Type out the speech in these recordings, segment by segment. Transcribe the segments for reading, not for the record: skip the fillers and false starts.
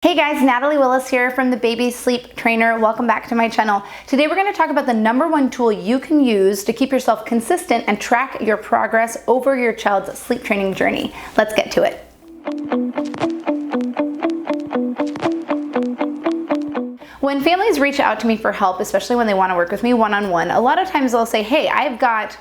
Hey guys, Natalie Willis here from the Baby Sleep Trainer. Welcome back to my channel. Today we're going to talk about the #1 tool you can use to keep yourself consistent and track your progress over your child's sleep training journey. Let's get to it. When families reach out to me for help, especially when they want to work with me one-on-one, a lot of times they'll say, hey, I've got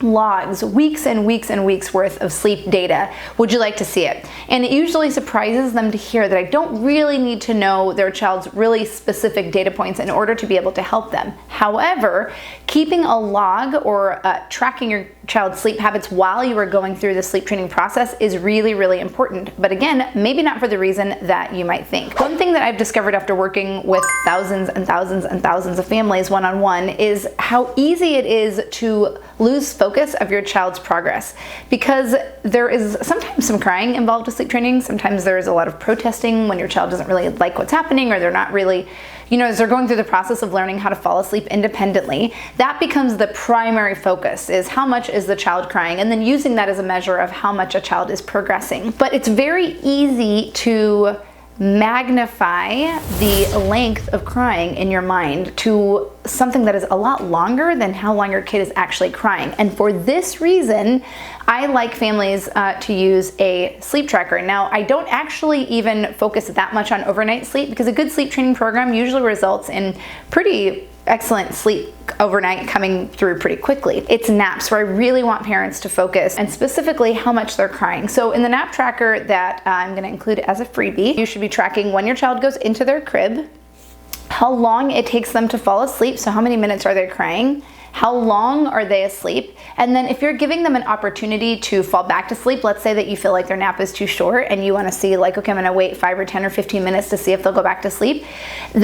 logs, weeks and weeks and weeks worth of sleep data. Would you like to see it? And it usually surprises them to hear that I don't really need to know their child's really specific data points in order to be able to help them. However, keeping a log or tracking your child's sleep habits while you are going through the sleep training process is really, really important. But again, maybe not for the reason that you might think. One thing that I've discovered after working with thousands and thousands and thousands of families one-on-one is how easy it is to lose focus of your child's progress, because there is sometimes some crying involved with sleep training. Sometimes there is a lot of protesting when your child doesn't really like what's happening, or they're not really, as they're going through the process of learning how to fall asleep independently. That becomes the primary focus, is how much is the child crying, and then using that as a measure of how much a child is progressing. But it's very easy to magnify the length of crying in your mind to something that is a lot longer than how long your kid is actually crying. And for this reason, I like families to use a sleep tracker. Now, I don't actually even focus that much on overnight sleep, because a good sleep training program usually results in pretty excellent sleep overnight coming through pretty quickly. It's naps where I really want parents to focus, and specifically how much they're crying. So in the nap tracker that I'm going to include as a freebie, you should be tracking when your child goes into their crib, how long it takes them to fall asleep, so how many minutes are they crying, how long are they asleep, and then if you're giving them an opportunity to fall back to sleep, let's say that you feel like their nap is too short and you want to see like, okay, I'm going to wait 5 or 10 or 15 minutes to see if they'll go back to sleep,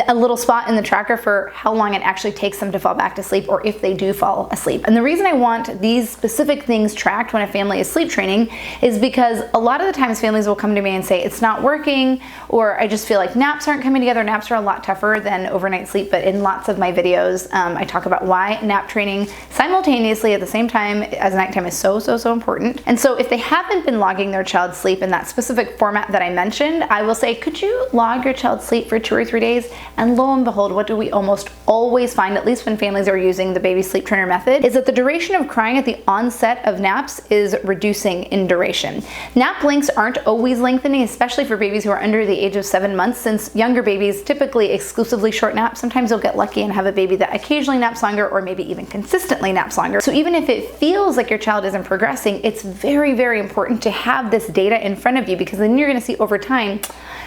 a little spot in the tracker for how long it actually takes them to fall back to sleep, or if they do fall asleep. And the reason I want these specific things tracked when a family is sleep training is because a lot of the times families will come to me and say it's not working, or I just feel like naps aren't coming together. Naps are a lot tougher than overnight sleep, but in lots of my videos I talk about why nap training simultaneously at the same time as nighttime is so important. And so if they haven't been logging their child's sleep in that specific format that I mentioned, I will say, could you log your child's sleep for 2 or 3 days? And lo and behold, what do we almost always find, at least when families are using the Baby Sleep Trainer method, is that the duration of crying at the onset of naps is reducing in duration. Nap lengths aren't always lengthening, especially for babies who are under the age of 7 months, since younger babies typically exclusively short nap. Sometimes you'll get lucky and have a baby that occasionally naps longer, or maybe even consistently naps longer. So even if it feels like your child isn't progressing, it's very, very important to have this data in front of you, because then you're going to see over time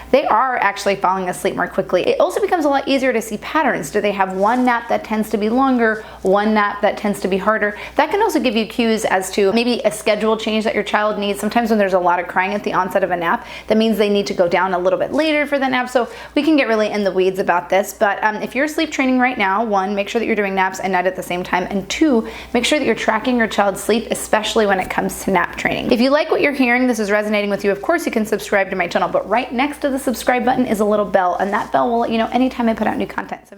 they are actually falling asleep more quickly. It also becomes a lot easier to see patterns. Do they have one nap that tends to be longer, one nap that tends to be harder? That can also give you cues as to maybe a schedule change that your child needs. Sometimes when there's a lot of crying at the onset of a nap, that means they need to go down a little bit later for the nap. So we can get really in the weeds about this. But if you're sleep training right now, 1, make sure that you're doing naps and night at the same time, and 2, make sure that you're tracking your child's sleep, especially when it comes to nap training. If you like what you're hearing, this is resonating with you, of course you can subscribe to my channel, but right next to the subscribe button is a little bell, and that bell will let you know anytime I put out new content. So